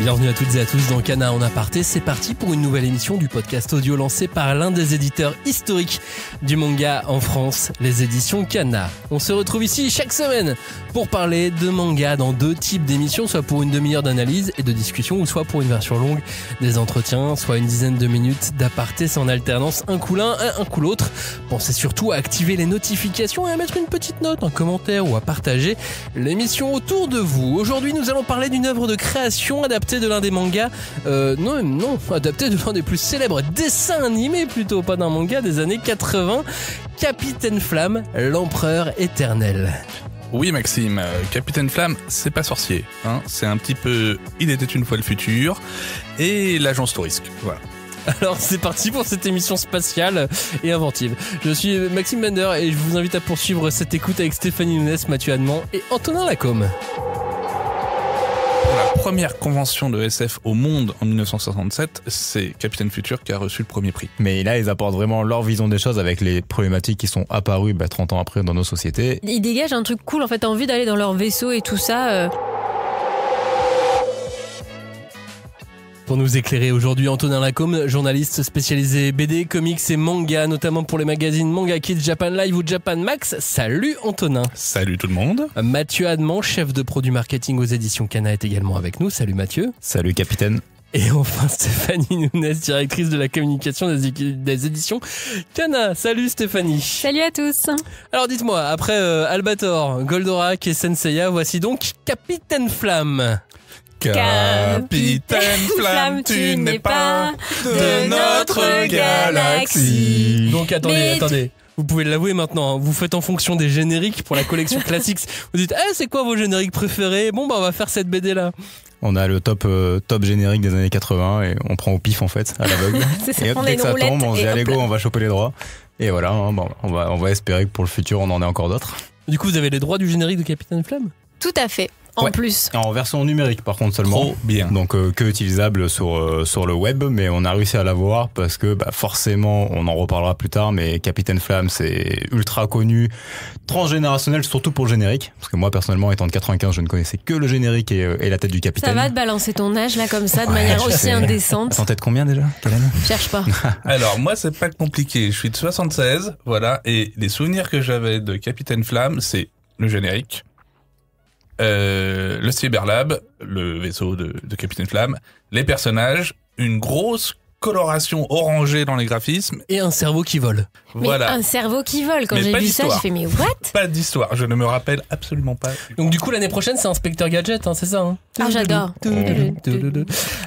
Bienvenue à toutes et à tous dans Kana en aparté, c'est parti pour une nouvelle émission du podcast audio lancé par l'un des éditeurs historiques du manga en France, les éditions Kana. On se retrouve ici chaque semaine pour parler de manga dans deux types d'émissions, soit pour une demi-heure d'analyse et de discussion, ou soit pour une version longue des entretiens, soit une dizaine de minutes d'aparté en alternance, un coup l'un, un coup l'autre. Pensez surtout à activer les notifications et à mettre une petite note, un commentaire ou à partager l'émission autour de vous. Aujourd'hui, nous allons parler d'une œuvre de création adaptée de l'un des mangas, adapté de l'un des plus célèbres dessins animés plutôt, pas d'un manga des années 80, Capitaine Flamme, l'Empereur Éternel. Oui Maxime, Capitaine Flamme, c'est pas sorcier, hein, c'est un petit peu Il était une fois le futur et l'agence Tourisque, voilà. Alors c'est parti pour cette émission spatiale et inventive. Je suis Maxime Bender et je vous invite à poursuivre cette écoute avec Stéphanie Nunes, Mathieu Adman et Antonin Lacombe. Pour la première convention de SF au monde en 1967, c'est Capitaine Futur qui a reçu le premier prix. Mais là, ils apportent vraiment leur vision des choses avec les problématiques qui sont apparues 30 ans après dans nos sociétés. Ils dégagent un truc cool, en fait, t'as envie d'aller dans leur vaisseau et tout ça. Pour nous éclairer aujourd'hui, Antonin Lacombe, journaliste spécialisé BD, comics et manga, notamment pour les magazines Manga Kids, Japan Live ou Japan Max. Salut Antonin. Salut tout le monde. Mathieu Adman, chef de produit marketing aux éditions Kana, est également avec nous. Salut Mathieu. Salut capitaine. Et enfin Stéphanie Nunes, directrice de la communication des éditions Kana. Salut Stéphanie. Salut à tous. Alors dites-moi, après Albator, Goldorak et Senseiya, voici donc Capitaine Flamme. Capitaine Flamme, tu n'es pas de notre galaxie. Donc attendez. Vous pouvez l'avouer maintenant, hein, vous faites en fonction des génériques pour la collection Classics. Vous dites, c'est quoi vos génériques préférés ? Bon, on va faire cette BD là. On a le top générique des années 80 et on prend au pif en fait, à l'aveugle. Et hop, dès que ça tombe, on se dit allez go, on va choper les droits. Et voilà, hein, on va espérer que pour le futur, on en ait encore d'autres. Du coup, vous avez les droits du générique de Capitaine Flamme ? Tout à fait. En plus. En version numérique par contre seulement. Trop bien. Donc que utilisable sur le web, mais on a réussi à l'avoir parce que forcément, on en reparlera plus tard, mais Capitaine Flamme c'est ultra connu, transgénérationnel surtout pour le générique, parce que moi personnellement étant de 95, je ne connaissais que le générique et la tête du capitaine. Ça va te balancer ton âge là comme ça de manière aussi indécente. T'es en tête combien déjà ? Quelle année ? Cherche pas. Alors moi c'est pas compliqué, je suis de 76, voilà, et les souvenirs que j'avais de Capitaine Flamme, c'est le générique. Le Cyberlab, le vaisseau de Capitaine Flamme, les personnages, une grosse coloration orangée dans les graphismes. Et un cerveau qui vole. Voilà. Mais un cerveau qui vole, quand j'ai vu ça, j'ai fait mais what ? Pas d'histoire, je ne me rappelle absolument pas. Donc du coup l'année prochaine c'est Inspecteur Gadget, hein, c'est ça hein ? Ah j'adore.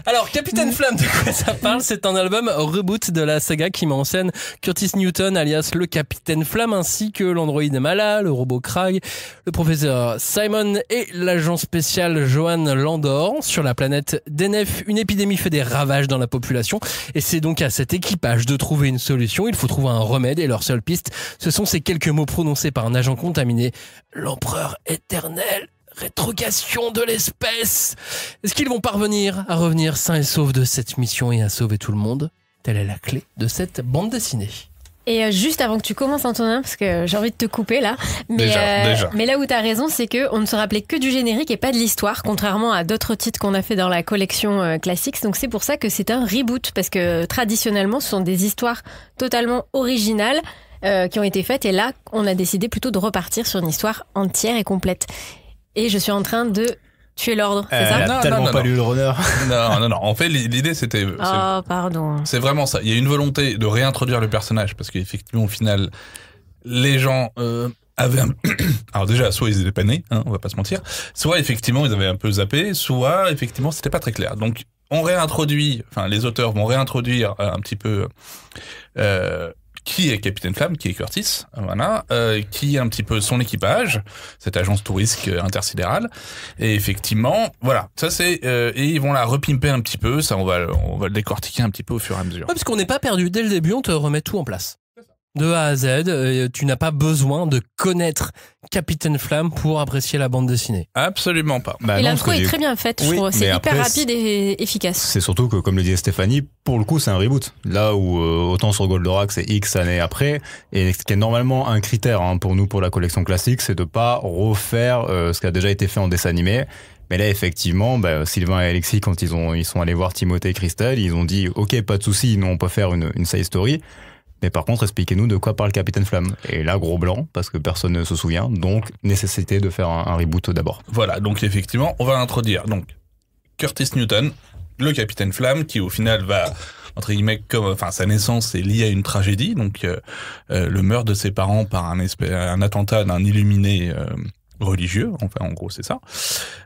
Alors Capitaine Flamme, de quoi ça parle ? C'est un album reboot de la saga qui met en scène Curtis Newton alias le Capitaine Flamme, ainsi que l'androïde Mala, le robot Krag, le professeur Simon et l'agent spécial Johan Landor. Sur la planète Denef, une épidémie fait des ravages dans la population et c'est donc à cet équipage de trouver une solution. Il faut trouver un remède et leur seule piste, ce sont ces quelques mots prononcés par un agent contaminé. L'Empereur Éternel. Rétrogration de l'espèce. Est-ce qu'ils vont parvenir à revenir sains et saufs de cette mission et à sauver tout le monde ? Telle est la clé de cette bande dessinée. Et juste avant que tu commences Antonin, parce que j'ai envie de te couper là, Déjà. Mais là où t'as raison, c'est qu'on ne se rappelait que du générique et pas de l'histoire, contrairement à d'autres titres qu'on a fait dans la collection Classics. Donc c'est pour ça que c'est un reboot, parce que traditionnellement ce sont des histoires totalement originales qui ont été faites, et là on a décidé plutôt de repartir sur une histoire entière et complète. Et je suis en train de tuer l'ordre, c'est ça ? Elle a tellement pas lu le runner. Non. En fait, l'idée, c'était... Oh, pardon. C'est vraiment ça. Il y a une volonté de réintroduire le personnage, parce qu'effectivement, au final, les gens avaient un... Alors déjà, soit ils étaient pas nés, on va pas se mentir, soit effectivement, ils avaient un peu zappé, soit effectivement, c'était pas très clair. Donc, on réintroduit... Enfin, les auteurs vont réintroduire un petit peu... qui est Capitaine Flamme, qui est Curtis, voilà, qui est un petit peu son équipage, cette agence touristique intersidérale, et effectivement, voilà, ça c'est, et ils vont la repimper un petit peu, ça on va le décortiquer un petit peu au fur et à mesure. Ouais, parce qu'on n'est pas perdu, dès le début on te remet tout en place. De A à Z, tu n'as pas besoin de connaître Capitaine Flamme pour apprécier la bande dessinée. Absolument pas. Et l'intro est très bien faite, je trouve. C'est hyper rapide et efficace. C'est surtout que, comme le disait Stéphanie, pour le coup, c'est un reboot. Là où, autant sur Goldorak, c'est X années après, et ce qui est normalement un critère pour nous, pour la collection classique, c'est de pas refaire ce qui a déjà été fait en dessin animé. Mais là, effectivement, Sylvain et Alexis, quand ils sont allés voir Timothée et Christelle, ils ont dit « Ok, pas de souci, nous on peut faire une side story, mais par contre, expliquez-nous de quoi parle Capitaine Flamme. » Et là, gros blanc, parce que personne ne se souvient, donc nécessité de faire un reboot d'abord. Voilà, donc effectivement, on va introduire donc Curtis Newton, le Capitaine Flamme, qui au final va, entre guillemets, sa naissance est liée à une tragédie, donc le meurtre de ses parents par un attentat d'un illuminé religieux, enfin en gros c'est ça.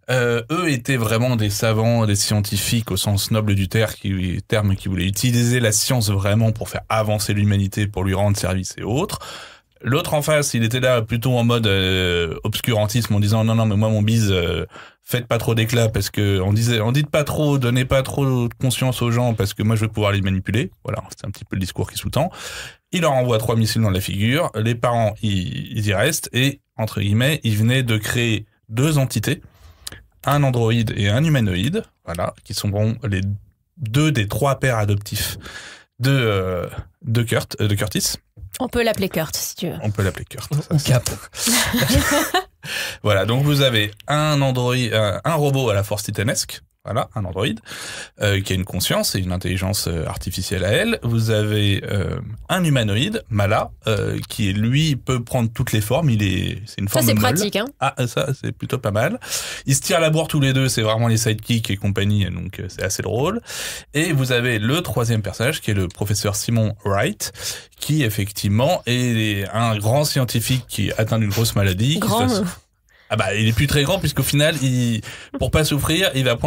Eux étaient vraiment des savants, des scientifiques au sens noble du terme qui voulaient utiliser la science vraiment pour faire avancer l'humanité, pour lui rendre service et autres. L'autre en face, il était là plutôt en mode obscurantisme en disant non mais moi mon bise faites pas trop d'éclat parce que on dit pas trop, donnez pas trop de conscience aux gens parce que moi je vais pouvoir les manipuler. Voilà, c'est un petit peu le discours qui sous-tend. Il leur envoie 3 missiles dans la figure, les parents ils y restent et entre guillemets, ils venaient de créer 2 entités, un androïde et un humanoïde, voilà, qui sont les 2 des 3 pères adoptifs de Curtis. On peut l'appeler Kurt, si tu veux. On peut l'appeler Kurt. On capte. Voilà, donc vous avez un androïde, un robot à la force titanesque, voilà, un androïde, qui a une conscience et une intelligence artificielle à elle. Vous avez un humanoïde, Mala, qui lui peut prendre toutes les formes. C'est une forme ça c'est molle. pratique, hein. Ah, ça c'est plutôt pas mal. Ils se tirent à la bourre tous les 2, c'est vraiment les sidekicks et compagnie, donc c'est assez drôle. Et vous avez le 3e personnage qui est le professeur Simon Wright, qui effectivement est un grand scientifique qui est atteint d'une grosse maladie. Grand. Ah bah il est plus très grand puisqu'au final pour pas souffrir il va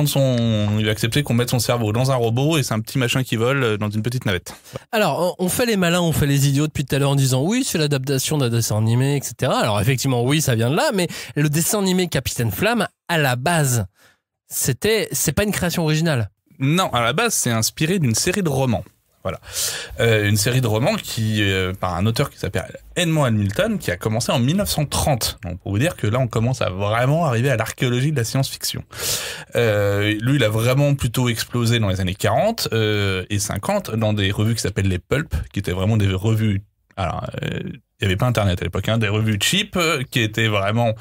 accepter qu'on mette son cerveau dans un robot et c'est un petit machin qui vole dans une petite navette. Alors on fait les malins, on fait les idiots depuis tout à l'heure en disant oui c'est l'adaptation d'un dessin animé etc. Alors effectivement oui ça vient de là mais le dessin animé Capitaine Flamme à la base c'est pas une création originale. Non, à la base c'est inspiré d'une série de romans. Voilà, une série de romans par un auteur qui s'appelle Edmond Hamilton, qui a commencé en 1930. Donc pour vous dire que là, on commence à vraiment arriver à l'archéologie de la science-fiction. Lui, il a vraiment plutôt explosé dans les années 40 et 50 dans des revues qui s'appellent les Pulp, qui étaient vraiment des revues. Alors, il n'y avait pas Internet à l'époque, des revues cheap qui étaient vraiment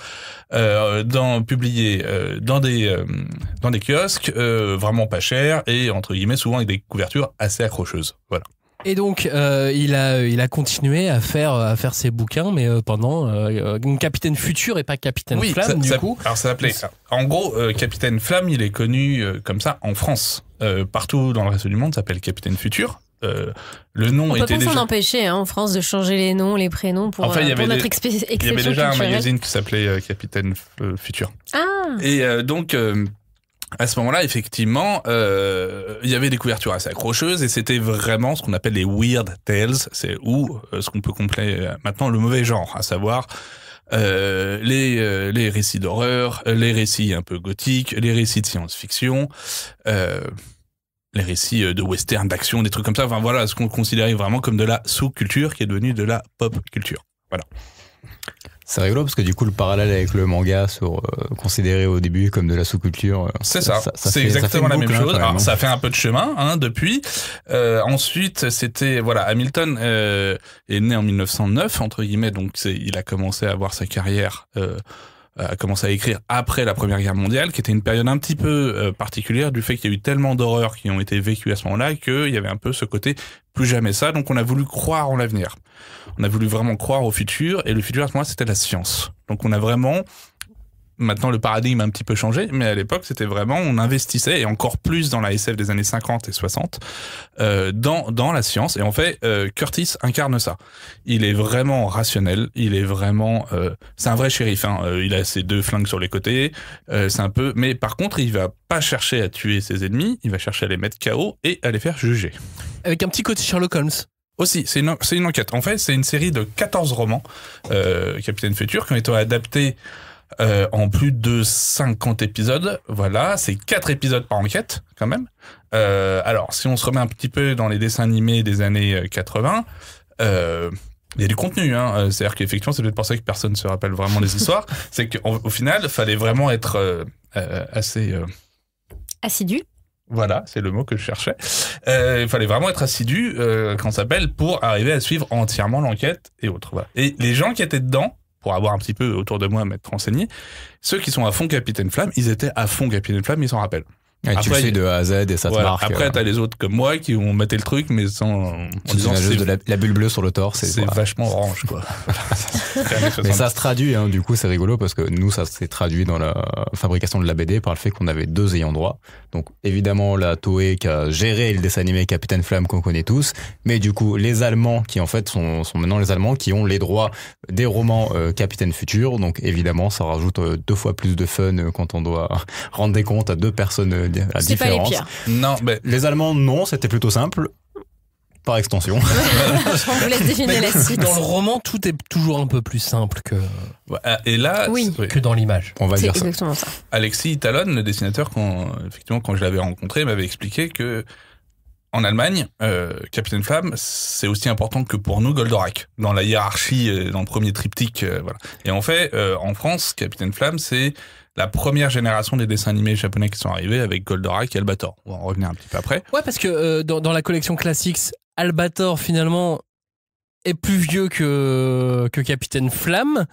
publiées dans des kiosques, vraiment pas chers et entre guillemets souvent avec des couvertures assez accrocheuses. Voilà. Et donc il a continué à faire ses bouquins, mais pendant Capitaine Futur et pas Capitaine Flamme du coup. Alors ça s'appelait. En gros, Capitaine Flamme, il est connu comme ça en France. Partout dans le reste du monde, ça s'appelle Capitaine Futur. Le nom était déjà. On peut pas s'en empêcher en France de changer les noms, les prénoms pour notre exception culturelle. Il y avait déjà un magazine qui s'appelait Capitaine Futur. Ah. Et donc à ce moment-là, effectivement, il y avait des couvertures assez accrocheuses et c'était vraiment ce qu'on appelle les weird tales, c'est ce qu'on peut compléter maintenant le mauvais genre, à savoir les récits d'horreur, les récits un peu gothiques, les récits de science-fiction. Les récits de western, d'action, des trucs comme ça. Enfin voilà, ce qu'on considérait vraiment comme de la sous-culture qui est devenue de la pop culture. Voilà. C'est rigolo parce que du coup le parallèle avec le manga considéré au début comme de la sous-culture. C'est ça c'est exactement la même chose. Alors ça fait un peu de chemin depuis. Ensuite c'était Hamilton est né en 1909 entre guillemets, donc il a commencé à avoir sa carrière. A commencé à écrire après la Première Guerre mondiale, qui était une période un petit peu particulière du fait qu'il y a eu tellement d'horreurs qui ont été vécues à ce moment-là qu'il y avait un peu ce côté plus jamais ça. Donc on a voulu croire en l'avenir. On a voulu vraiment croire au futur et le futur à ce moment-là c'était la science. Donc on a vraiment Maintenant, le paradigme a un petit peu changé, mais à l'époque, c'était vraiment, on investissait, et encore plus dans la SF des années 50 et 60, dans la science. Et en fait, Curtis incarne ça. Il est vraiment rationnel, il est vraiment... c'est un vrai shérif, hein. Il a ses 2 flingues sur les côtés, c'est un peu... Mais par contre, il va pas chercher à tuer ses ennemis, il va chercher à les mettre KO et à les faire juger. Avec un petit côté Sherlock Holmes. Aussi, c'est une enquête. En fait, c'est une série de 14 romans, Capitaine Futur, qui ont été adaptés en plus de 50 épisodes. Voilà, c'est 4 épisodes par enquête, quand même. Alors, si on se remet un petit peu dans les dessins animés des années 80, il y a du contenu, hein. C'est-à-dire qu'effectivement, c'est peut-être pour ça que personne ne se rappelle vraiment des histoires. C'est qu'au final, il fallait vraiment être assez... assidu. Voilà, c'est le mot que je cherchais. Il fallait vraiment être assidu, quand ça s'appelle, pour arriver à suivre entièrement l'enquête et autres. Voilà. Et les gens qui étaient dedans, pour avoir un petit peu autour de moi m'être renseigné, ceux qui sont à fond Capitaine Flamme, ils étaient à fond Capitaine Flamme, ils s'en rappellent. Ouais, tu le sais de A à Z et ça te marque. Après, t'as les autres comme moi qui ont maté le truc, mais en disant juste de la bulle bleue sur le torse. C'est vachement orange, quoi. Mais ça se traduit, hein, du coup, c'est rigolo parce que nous, ça s'est traduit dans la fabrication de la BD par le fait qu'on avait 2 ayants droit. Donc, évidemment, la Toei qui a géré le dessin animé Capitaine Flamme qu'on connaît tous, mais du coup, les Allemands qui, en fait, sont maintenant les Allemands qui ont les droits des romans Capitaine Futur. Donc, évidemment, ça rajoute 2 fois plus de fun quand on doit rendre des comptes à 2 personnes à c'est différence. pas les pires. Non, mais Les Allemands, non, c'était plutôt simple. Par extension. On vous laisse deviner la suite. Dans le roman, tout est toujours un peu plus simple que, et là, que dans l'image. On va C'est dire ça. exactement ça. Alexis Talon, le dessinateur, quand je l'avais rencontré, m'avait expliqué que en Allemagne, Capitaine Flamme, c'est aussi important que pour nous Goldorak dans la hiérarchie, dans le premier triptyque, voilà. Et en fait, en France, Capitaine Flamme, c'est la première génération des dessins animés japonais qui sont arrivés avec Goldorak et Albator. On va en revenir un petit peu après. Ouais, parce que dans la collection Classics, Albator finalement est plus vieux que Capitaine Flamme,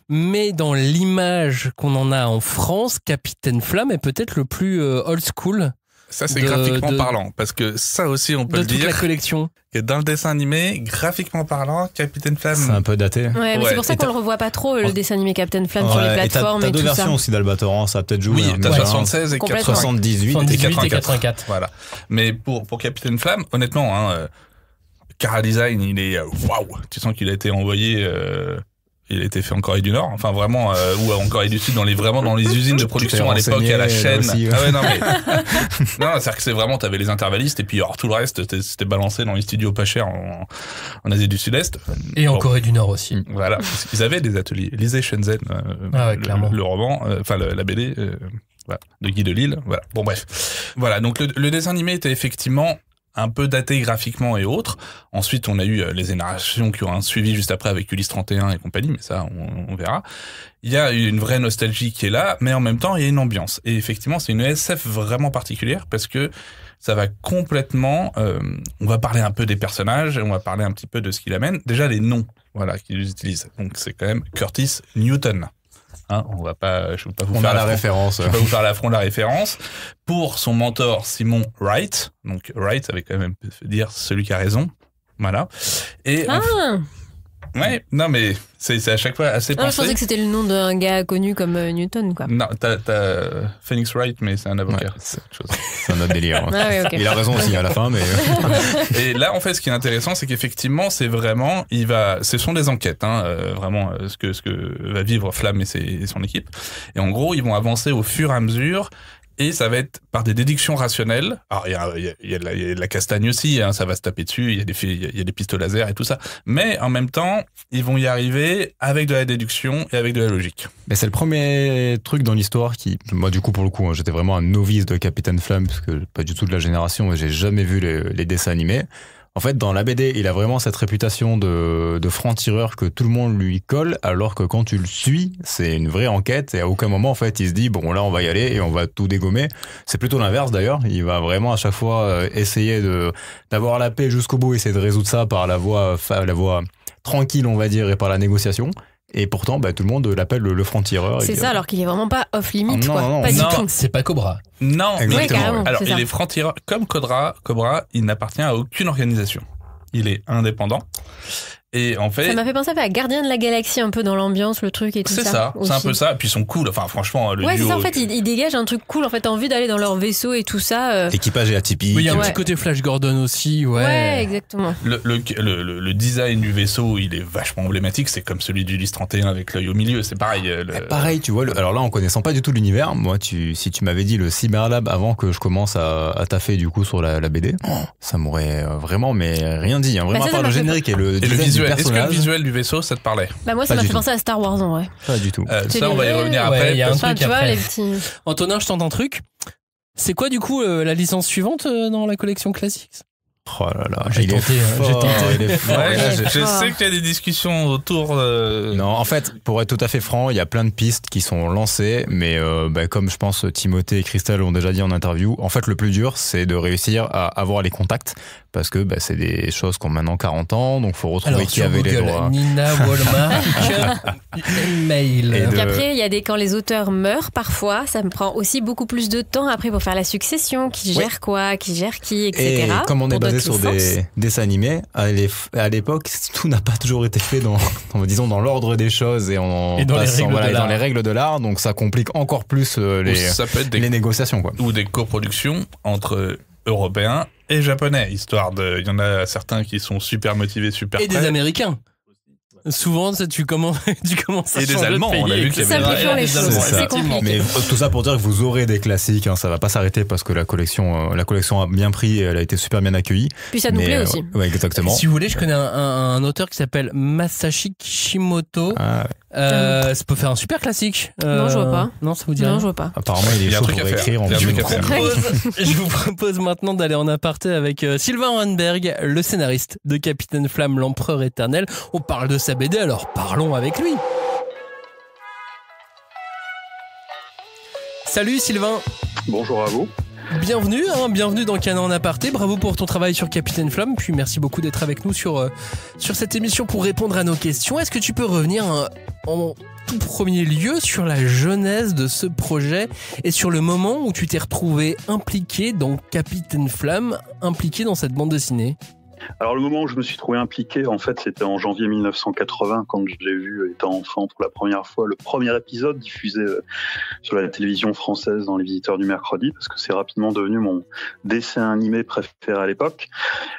mais dans l'image qu'on en a en France, Capitaine Flamme est peut-être le plus old school. Ça, c'est graphiquement parlant, parce que ça aussi, on peut le dire. De toute la collection. Que dans le dessin animé, graphiquement parlant, Capitaine Flamme... C'est un peu daté. Ouais, mais c'est pour ça qu'on le revoit pas trop, le dessin animé Captain Flamme sur les plateformes t'as et tout ça. deux versions aussi d'Albator, ça a peut-être joué. Oui, t'as 76 et 78 et et 84. Voilà. Mais pour Capitaine Flamme, honnêtement, Cara Design, il est waouh. Tu sens qu'il a été envoyé... il a été fait en Corée du Nord, enfin vraiment, ou en Corée du Sud, dans les usines de production à l'époque, à la chaîne. Aussi, ouais. Ah ouais, non, mais. Non, c'est-à-dire que c'est vraiment, t'avais les intervallistes, et puis alors tout le reste, c'était balancé dans les studios pas chers en Asie du Sud-Est. Et en Corée du Nord aussi. Voilà. Ils avaient des ateliers. Lisez Shenzhen, clairement. le roman, la BD, voilà, de Guy Delisle. Voilà. Bon, bref. Voilà. Donc, le dessin animé était effectivement un peu daté graphiquement et autres. Ensuite, on a eu les générations qui ont suivi juste après avec Ulysse 31 et compagnie, mais ça, on verra. Il y a une vraie nostalgie qui est là, mais en même temps, il y a une ambiance. Et effectivement, c'est une SF vraiment particulière parce que ça va complètement... on va parler un peu des personnages, on va parler un petit peu de ce qu'il amène. Déjà, les noms, voilà, qu'ils utilisent. Donc, c'est quand même Curtis Newton. On va pas, je vais pas vous faire la référence. Je vais pas vous faire l'affront de la référence. Pour son mentor Simon Wright, donc Wright, ça veut quand même dire celui qui a raison, voilà. Et ouais, non mais c'est à chaque fois assez pensé. Je pensais que c'était le nom d'un gars connu comme Newton, quoi. Non, t'as Phoenix Wright, mais c'est un avocat. Ouais, c'est autre chose. C'est un autre délire. Ah ouais, okay. Il a raison aussi à la fin, mais. Et là, en fait, ce qui est intéressant, c'est qu'effectivement, c'est vraiment, ce sont des enquêtes, vraiment, ce que va vivre Flamme et son équipe. Et en gros, ils vont avancer au fur et à mesure. Et ça va être par des déductions rationnelles. Alors, il y a de la castagne aussi, ça va se taper dessus, il y a des pistes laser et tout ça. Mais en même temps, ils vont y arriver avec de la déduction et avec de la logique. Mais c'est le premier truc dans l'histoire qui, moi du coup pour le coup, j'étais vraiment un novice de Capitaine Flamme, parce que pas du tout de la génération, et j'ai jamais vu les dessins animés. En fait, dans la BD, il a vraiment cette réputation de franc-tireur que tout le monde lui colle, alors que quand tu le suis, c'est une vraie enquête et à aucun moment, en fait, il se dit, bon, là, on va y aller et on va tout dégommer. C'est plutôt l'inverse, d'ailleurs. Il va vraiment à chaque fois essayer d'avoir la paix jusqu'au bout, essayer de résoudre ça par la voie tranquille, on va dire, et par la négociation. Et pourtant, tout le monde l'appelle le franc-tireur. C'est ça, alors qu'il est vraiment pas off-limit, quoi. Non, pas du tout. C'est pas Cobra. Non, exactement. Ouais, carrément, alors, c'est il ça. est franc-tireur. Comme Cobra, il n'appartient à aucune organisation. Il est indépendant. Et en fait... Ça m'a fait penser à Gardien de la Galaxie, un peu dans l'ambiance, le truc et tout ça. C'est ça, aussi. c'est un peu ça. Et puis ils sont cool. Enfin, franchement, le ouais, duo... c'est ça, en fait, ils dégagent un truc cool. En fait, t'as envie d'aller dans leur vaisseau et tout ça. L'équipage est atypique. Oui, il y a un Ouais. petit côté Flash Gordon aussi, ouais. Ouais, exactement. Le design du vaisseau, il est vachement emblématique. C'est comme celui du Lys 31 avec l'œil au milieu. C'est pareil. Pareil, tu vois. Alors là, en connaissant pas du tout l'univers, moi, si tu m'avais dit le Cyberlab avant que je commence à taffer du coup sur la BD, ça m'aurait vraiment rien dit. Vraiment, ça, à part ça le m'a générique et le Et le design du visuel. Est-ce que le personnage. visuel du vaisseau, ça te parlait? Bah, moi, ça Pas m'a du fait tout. penser à Star Wars, en vrai. Pas du tout. C'est Ça, on va y les- revenir Ouais, après. il y a un parce- Enfin, truc tu vois, après. les petits. Antonin, je tente un truc. C'est quoi du coup la licence suivante dans la collection Classics? Oh là là, J'ai il est tenté, fort, j'ai tenté. il est fort. Ouais, Ouais, je fort. sais qu'il y a des discussions autour de... Non, en fait, pour être tout à fait franc, il y a plein de pistes qui sont lancées, mais comme je pense Timothée et Christelle l'ont déjà dit en interview, en fait, le plus dur, c'est de réussir à avoir les contacts parce que c'est des choses qui ont maintenant 40 ans, donc faut retrouver Alors, qui sur avait Google, les droits. Nina Wallmark, mail. Et Donc après, il y a quand les auteurs meurent parfois, ça me prend aussi beaucoup plus de temps après pour faire la succession, qui gère quoi, qui gère qui, etc. Et comme on est pour basé d'autres sur licences. des dessins animés, à l'époque, tout n'a pas toujours été fait dans l'ordre des choses et dans les règles de l'art, donc ça complique encore plus Ça peut être les négociations, quoi. ou des coproductions entre Européens et Japonais, histoire de... Il y en a certains qui sont super motivés, super Et prêts. des Américains. Souvent, tu commences à Et des changer de Allemands, pays, on a vu qu'il y avait Simplifions les des choses, Allemands, c'est effectivement. compliqué. Mais tout ça pour dire que vous aurez des classiques, ça va pas s'arrêter parce que la collection a bien pris, elle a été super bien accueillie. Puis ça nous plaît aussi. Ouais, exactement. Si vous voulez, je connais un auteur qui s'appelle Masashi Kishimoto. Ça peut faire un super classique. Non, je vois pas. Non, ça vous dit Non, rien. je vois pas. Apparemment, il Il y est a un chaud truc pour à faire. écrire. Il y a un truc à faire. Je vous propose maintenant d'aller en aparté avec Sylvain Orenberg, le scénariste de Capitaine Flamme, l'Empereur éternel. On parle de sa BD, alors parlons avec lui. Salut Sylvain. Bonjour à vous. Bienvenue dans Cana en aparté. Bravo pour ton travail sur Capitaine Flamme. Puis merci beaucoup d'être avec nous sur cette émission pour répondre à nos questions. Est-ce que tu peux revenir en tout premier lieu sur la genèse de ce projet et sur le moment où tu t'es retrouvé impliqué dans Capitaine Flamme, impliqué dans cette bande dessinée? Alors le moment où je me suis trouvé impliqué, en fait, c'était en janvier 1980, quand j'ai vu, étant enfant pour la première fois, le premier épisode diffusé sur la télévision française dans Les Visiteurs du Mercredi, parce que c'est rapidement devenu mon dessin animé préféré à l'époque.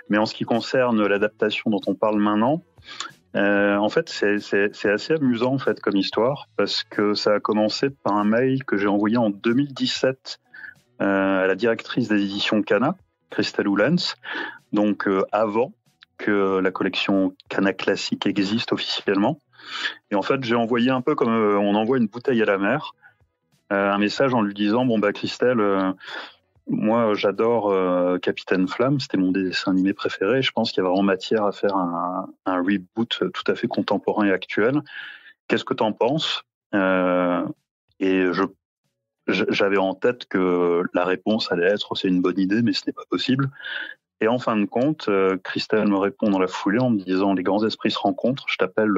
Mais en ce qui concerne l'adaptation dont on parle maintenant, en fait, c'est assez amusant en fait comme histoire, parce que ça a commencé par un mail que j'ai envoyé en 2017 à la directrice des éditions Cana, Christelle Oulens, donc avant que la collection Cana Classique existe officiellement. Et en fait, j'ai envoyé un peu comme on envoie une bouteille à la mer, un message en lui disant Christelle, moi j'adore Capitaine Flamme, c'était mon dessin animé préféré, je pense qu'il y a vraiment matière à faire un reboot tout à fait contemporain et actuel. Qu'est-ce que t'en penses? Et j'avais en tête que la réponse allait être c'est une bonne idée, mais ce n'est pas possible. Et en fin de compte, Christelle me répond dans la foulée en me disant les grands esprits se rencontrent, je t'appelle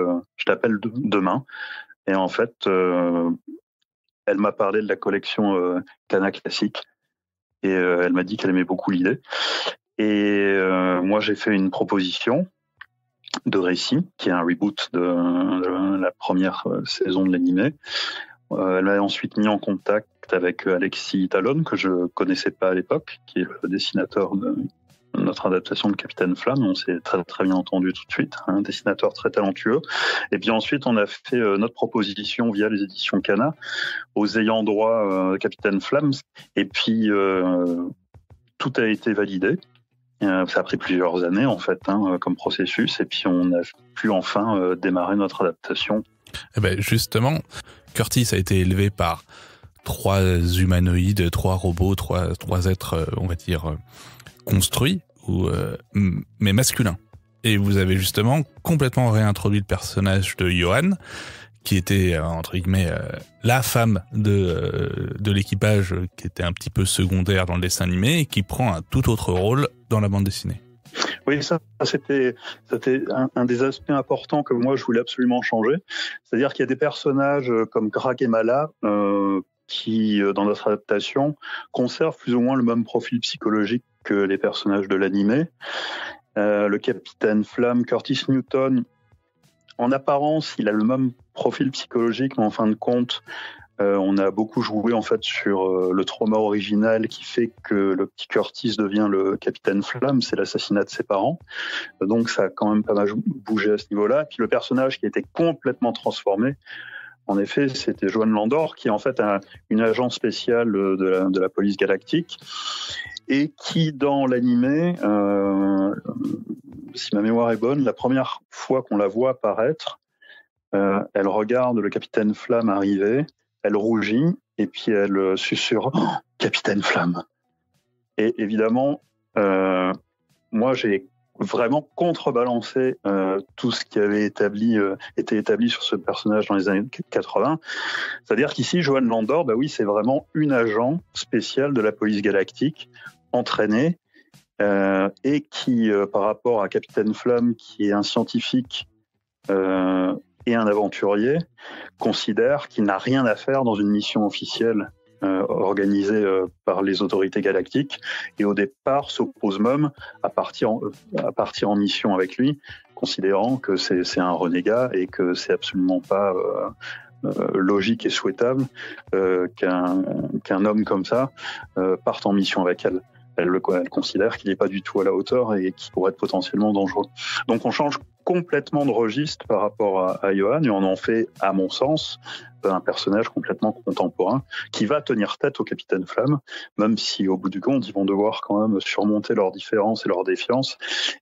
demain. Et en fait, elle m'a parlé de la collection Cana Classique et elle m'a dit qu'elle aimait beaucoup l'idée. Et moi, j'ai fait une proposition de récit qui est un reboot de la première saison de l'animé. Elle m'a ensuite mis en contact avec Alexis Talon, que je connaissais pas à l'époque, qui est le dessinateur de notre adaptation de Capitaine Flamme. On s'est très, très bien entendu tout de suite, un dessinateur très talentueux. Et puis ensuite, on a fait notre proposition via les éditions Cana aux ayants droit Capitaine Flamme. Et puis, tout a été validé. Ça a pris plusieurs années, en fait, comme processus. Et puis, on a pu enfin démarrer notre adaptation. Eh ben, justement, Curtis a été élevé par 3 humanoïdes, 3 robots, 3 êtres, on va dire, construits, mais masculins. Et vous avez justement complètement réintroduit le personnage de Johan, qui était, entre guillemets, la femme de l'équipage, qui était un petit peu secondaire dans le dessin animé, et qui prend un tout autre rôle dans la bande dessinée. Oui, ça c'était un des aspects importants que moi je voulais absolument changer. C'est-à-dire qu'il y a des personnages comme Grak et Mala qui, dans notre adaptation, conservent plus ou moins le même profil psychologique que les personnages de l'animé. Le Capitaine Flamme, Curtis Newton, en apparence, il a le même profil psychologique, mais en fin de compte, on a beaucoup joué en fait sur le trauma original qui fait que le petit Curtis devient le Capitaine Flamme, c'est l'assassinat de ses parents. Donc ça a quand même pas mal bougé à ce niveau-là. Et puis le personnage qui a été complètement transformé, en effet, c'était Joan Landor, qui est en fait une agent spéciale de la police galactique et qui, dans l'animé, si ma mémoire est bonne, la première fois qu'on la voit apparaître, elle regarde le Capitaine Flamme arriver, elle rougit et puis elle susurre oh, « Capitaine Flamme ». Et évidemment, moi j'ai vraiment contrebalancé tout ce qui avait été établi sur ce personnage dans les années 80. C'est-à-dire qu'ici, Joan Landor, bah oui, c'est vraiment une agent spéciale de la police galactique, entraînée et qui, par rapport à Capitaine Flamme, qui est un scientifique et un aventurier, considère qu'il n'a rien à faire dans une mission officielle organisée par les autorités galactiques, et au départ s'oppose même à partir en mission avec lui, considérant que c'est un renégat et que c'est absolument pas logique et souhaitable qu'un homme comme ça parte en mission avec elle. Elle considère qu'il n'est pas du tout à la hauteur et qu'il pourrait être potentiellement dangereux. Donc on change complètement de registre par rapport à Johan, et on en fait, à mon sens, un personnage complètement contemporain qui va tenir tête au Capitaine Flamme, même si au bout du compte, ils vont devoir quand même surmonter leurs différences et leurs défiances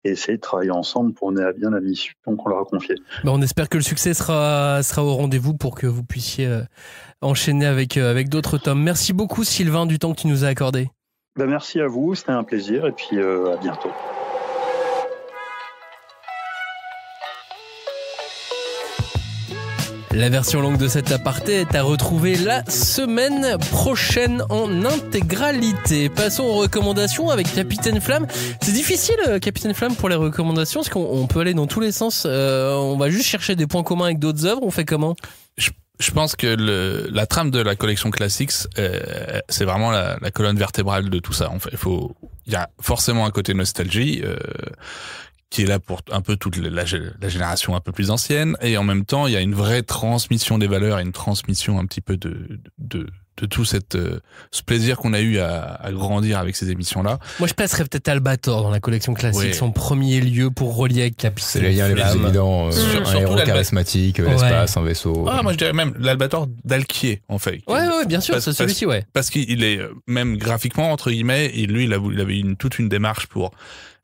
et essayer de travailler ensemble pour mener à bien la mission qu'on leur a confiée. On espère que le succès sera au rendez-vous pour que vous puissiez enchaîner avec d'autres tomes. Merci beaucoup Sylvain du temps que tu nous as accordé. Merci à vous, c'était un plaisir, et puis à bientôt. La version longue de cet aparté est à retrouver la semaine prochaine en intégralité. Passons aux recommandations avec Capitaine Flamme. C'est difficile, Capitaine Flamme, pour les recommandations, parce qu'on peut aller dans tous les sens. On va juste chercher des points communs avec d'autres œuvres. On fait comment ? Je pense que la trame de la collection Classics, c'est vraiment la colonne vertébrale de tout ça. En fait, il y a forcément un côté nostalgie qui est là pour un peu toute la génération un peu plus ancienne, et en même temps, il y a une vraie transmission des valeurs et une transmission un petit peu de tout ce plaisir qu'on a eu à grandir avec ces émissions-là. Moi, je placerais peut-être Albator dans la collection classique, son premier lieu pour relier avec Capitaine. C'est les liens les plus évidents, un héros charismatique, l'espace, un vaisseau. Moi je dirais même l'Albator d'Alquier, en fait. Ouais, bien sûr, c'est celui-ci, ouais. Parce qu'il est, même graphiquement, entre guillemets, et lui, il avait toute une démarche pour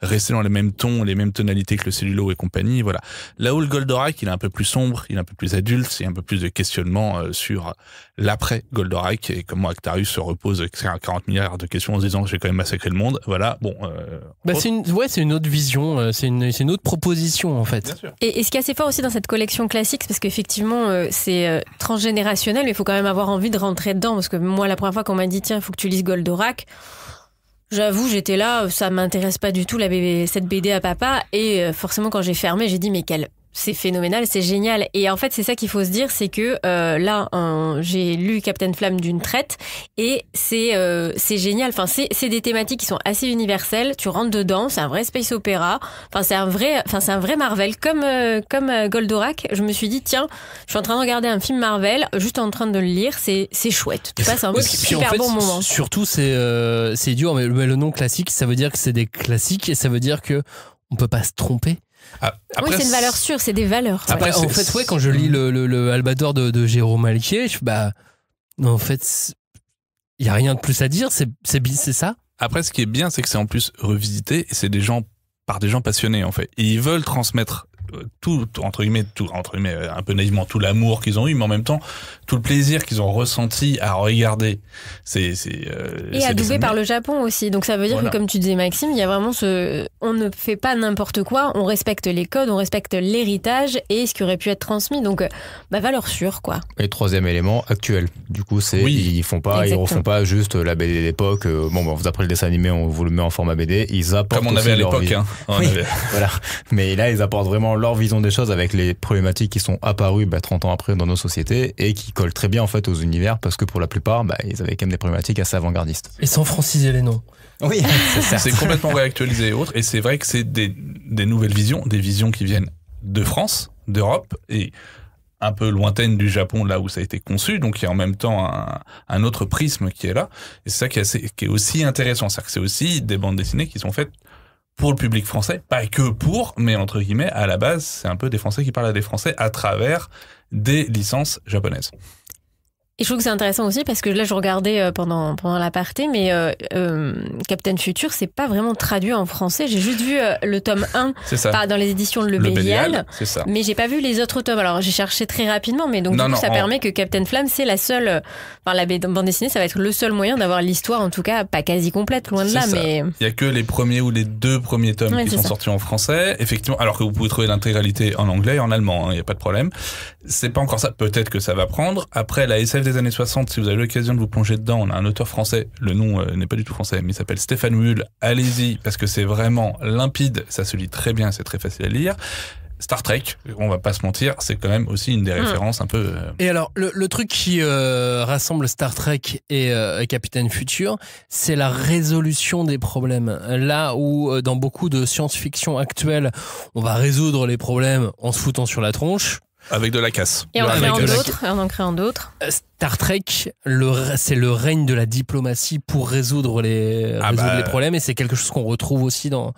rester dans les mêmes tons, les mêmes tonalités que le Cellulo et compagnie, voilà. Là où le Goldorak, il est un peu plus sombre, il est un peu plus adulte, il y a un peu plus de questionnement sur l'après Goldorak et comment Actarus se repose 40 milliards de questions en se disant que j'ai quand même massacré le monde, voilà. Bon. C'est une autre vision, c'est une autre proposition en fait. Bien sûr. Et ce qui est assez fort aussi dans cette collection classique, parce qu'effectivement c'est transgénérationnel, mais il faut quand même avoir envie de rentrer dedans, parce que moi la première fois qu'on m'a dit tiens, il faut que tu lises Goldorak. J'avoue, j'étais là, ça m'intéresse pas du tout cette BD à papa, et forcément quand j'ai fermé, j'ai dit mais c'est phénoménal, c'est génial. Et en fait, c'est ça qu'il faut se dire, c'est que là, j'ai lu Capitaine Flamme d'une traite, et c'est génial. Enfin, c'est des thématiques qui sont assez universelles. Tu rentres dedans, c'est un vrai space opéra. Enfin, c'est un vrai Marvel, comme Goldorak. Je me suis dit tiens, je suis en train de regarder un film Marvel, juste en train de le lire, c'est chouette. Tu passes un super bon moment. Surtout, c'est dur, mais le nom classique, ça veut dire que c'est des classiques, et ça veut dire que on peut pas se tromper. Oui, c'est une valeur sûre, c'est des valeurs. Après, en fait, quand je lis le Albator de Jérôme Alquier, en fait, il y a rien de plus à dire, c'est ça. Après, ce qui est bien, c'est que c'est en plus revisité, et c'est par des gens passionnés, en fait. Et ils veulent transmettre tout, entre guillemets, un peu naïvement, tout l'amour qu'ils ont eu, mais en même temps, tout le plaisir qu'ils ont ressenti à regarder. Et adoubé par le Japon aussi. Donc ça veut dire que, comme tu disais, Maxime, il y a vraiment on ne fait pas n'importe quoi, on respecte les codes, on respecte l'héritage et ce qui aurait pu être transmis. Donc, valeur sûre, quoi. Et troisième élément, actuel. Du coup, ils refont pas juste la BD d'époque. Vous apprenez le dessin animé, on vous le met en format BD. Ils apportent comme on avait à l'époque, hein. Voilà. Mais là, ils apportent vraiment leur vision des choses avec les problématiques qui sont apparues 30 ans après dans nos sociétés et qui collent très bien en fait aux univers, parce que pour la plupart ils avaient quand même des problématiques assez avant-gardistes. Et sans franciser les noms. Oui, c'est complètement réactualisé et autres, et c'est vrai que c'est des nouvelles visions, des visions qui viennent de France, d'Europe et un peu lointaine du Japon, là où ça a été conçu. Donc il y a en même temps un autre prisme qui est là, et c'est ça qui est aussi intéressant, c'est-à-dire que c'est aussi des bandes dessinées qui sont faites pour le public français, pas que mais entre guillemets, à la base, c'est un peu des Français qui parlent à des Français à travers des licences japonaises. Et je trouve que c'est intéressant aussi parce que là, je regardais pendant l'aparté, mais Captain Future, c'est pas vraiment traduit en français. J'ai juste vu le tome 1 dans les éditions Le Bélial, c'est ça. Mais j'ai pas vu les autres tomes. Alors, j'ai cherché très rapidement, mais donc ça permet que Captain Flamme, c'est la seule... la bande dessinée, ça va être le seul moyen d'avoir l'histoire, en tout cas, pas quasi complète, loin de là, mais... Il y a que les premiers ou les 2 premiers tomes qui sont sortis en français, effectivement, alors que vous pouvez trouver l'intégralité en anglais et en allemand, il y a pas de problème. c'est pas encore ça. Peut-être que ça va prendre. Après, la SF des années 60, si vous avez l'occasion de vous plonger dedans, on a un auteur français. Le nom n'est pas du tout français, mais il s'appelle Stéphane Wuhl. Allez-y, parce que c'est vraiment limpide. Ça se lit très bien, c'est très facile à lire. Star Trek, on va pas se mentir, c'est quand même aussi une des références un peu... Et alors, le truc qui rassemble Star Trek et Capitaine Futur, c'est la résolution des problèmes. Là où, dans beaucoup de science-fiction actuelle, on va résoudre les problèmes en se foutant sur la tronche. Avec de la casse. Et en créant d'autres. Star Trek, c'est le règne de la diplomatie pour résoudre les problèmes, et c'est quelque chose qu'on retrouve aussi dans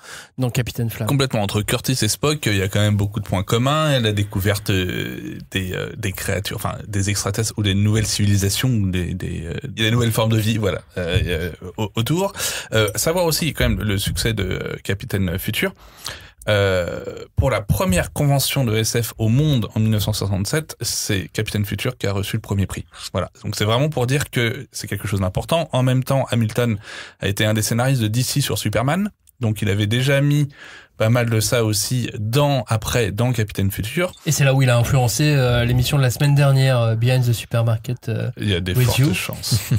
Capitaine Flamme. Complètement. Entre Curtis et Spock, il y a quand même beaucoup de points communs. La découverte des créatures, enfin des extraterrestres ou des nouvelles civilisations, ou des nouvelles formes de vie, voilà, autour. Savoir aussi quand même le succès de Capitaine Futur. Pour la première convention de SF au monde en 1967, c'est Capitaine Futur qui a reçu le premier prix. Voilà. Donc c'est vraiment pour dire que c'est quelque chose d'important. En même temps, Hamilton a été un des scénaristes de DC sur Superman. Donc il avait déjà mis pas mal de ça aussi dans Capitaine Futur. Et c'est là où il a influencé l'émission de la semaine dernière, Behind the Supermarket. Il y a des fortes chances.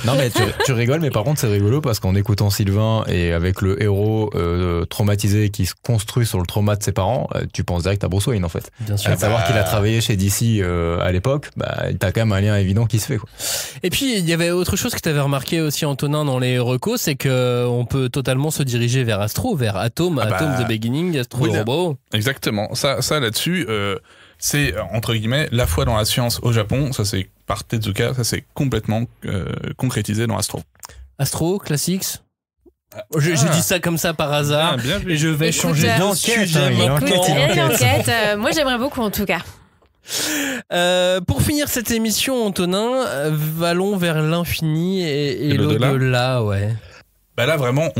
Non mais tu rigoles, mais par contre c'est rigolo parce qu'en écoutant Sylvain et avec le héros traumatisé qui se construit sur le trauma de ses parents, tu penses direct à Bruce Wayne en fait. Bien sûr. Savoir qu'il a travaillé chez DC à l'époque, t'as quand même un lien évident qui se fait, quoi. Et puis il y avait autre chose que tu avais remarqué aussi, Antonin, dans les recos, c'est que on peut totalement se diriger vers Astro, vers Atom The Beginning, Astro Robot. Exactement. Ça là-dessus, c'est entre guillemets la foi dans la science au Japon. Ça c'est par Tezuka, ça c'est complètement concrétisé dans Astro. Astro, Classics. Je dis ça comme ça par hasard, bien et je vais changer d'enquête. Moi j'aimerais beaucoup en tout cas. Pour finir cette émission, Antonin, allons vers l'infini et l'au-delà, ouais. Là vraiment,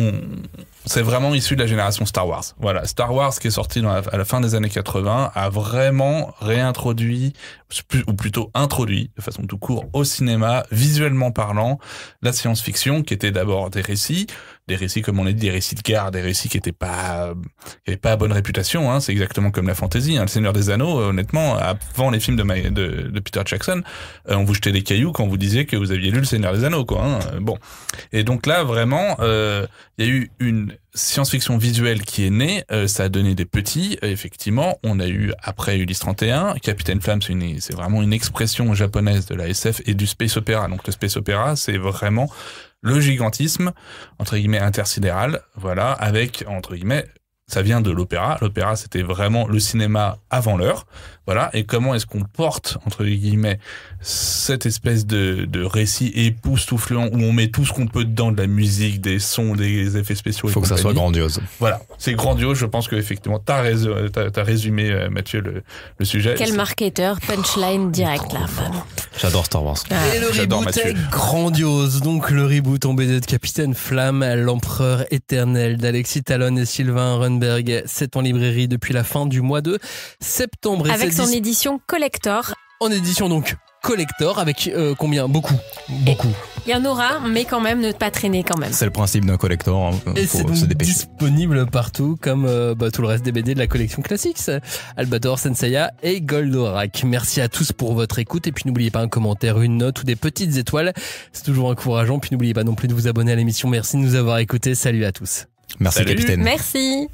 c'est vraiment issu de la génération Star Wars. Voilà, Star Wars qui est sorti à la fin des années 80 a vraiment réintroduit, ou plutôt introduit de façon tout court au cinéma, visuellement parlant, la science-fiction qui était d'abord des récits comme on l'a dit, des récits de guerre, des récits qui avaient pas bonne réputation, hein. C'est exactement comme la fantasy, hein. Le Seigneur des Anneaux, honnêtement, avant les films de Peter Jackson, on vous jetait des cailloux quand vous disiez que vous aviez lu Le Seigneur des Anneaux, quoi, hein. Bon. Et donc là, vraiment, il y a eu une science-fiction visuelle qui est née, ça a donné des petits, effectivement, on a eu après Ulysse 31, Capitaine Flamme, c'est vraiment une expression japonaise de la SF et du space opéra. Donc le space opéra, c'est vraiment le gigantisme, entre guillemets, intersidéral, voilà, avec, entre guillemets, ça vient de l'opéra. L'opéra, c'était vraiment le cinéma avant l'heure. Voilà. Et comment est-ce qu'on porte, entre guillemets, cette espèce de récit époustouflant où on met tout ce qu'on peut dedans, de la musique, des sons, des effets spéciaux. Faut que ça soit grandiose. Voilà. C'est grandiose. Je pense que effectivement, t'as résumé, Mathieu, le sujet. Quel marketeur, punchline direct là. J'adore Star Wars. Et le reboot est grandiose. Donc le reboot en BD de Capitaine Flamme, l'empereur éternel d'Alexis Talon et Sylvain Runberg, c'est en librairie depuis la fin du mois de septembre. Avec son édition collector. En édition donc collector, avec combien ? Beaucoup. Il y en aura, mais quand même, ne pas traîner quand même. C'est le principe d'un collector, hein. Et c'est donc disponible partout, comme tout le reste des BD de la collection Classics, Albator, Senseiya et Goldorak. Merci à tous pour votre écoute, et puis n'oubliez pas un commentaire, une note ou des petites étoiles, c'est toujours encourageant. Puis n'oubliez pas non plus de vous abonner à l'émission. Merci de nous avoir écoutés, salut à tous. Merci. Salut. Capitaine. Merci.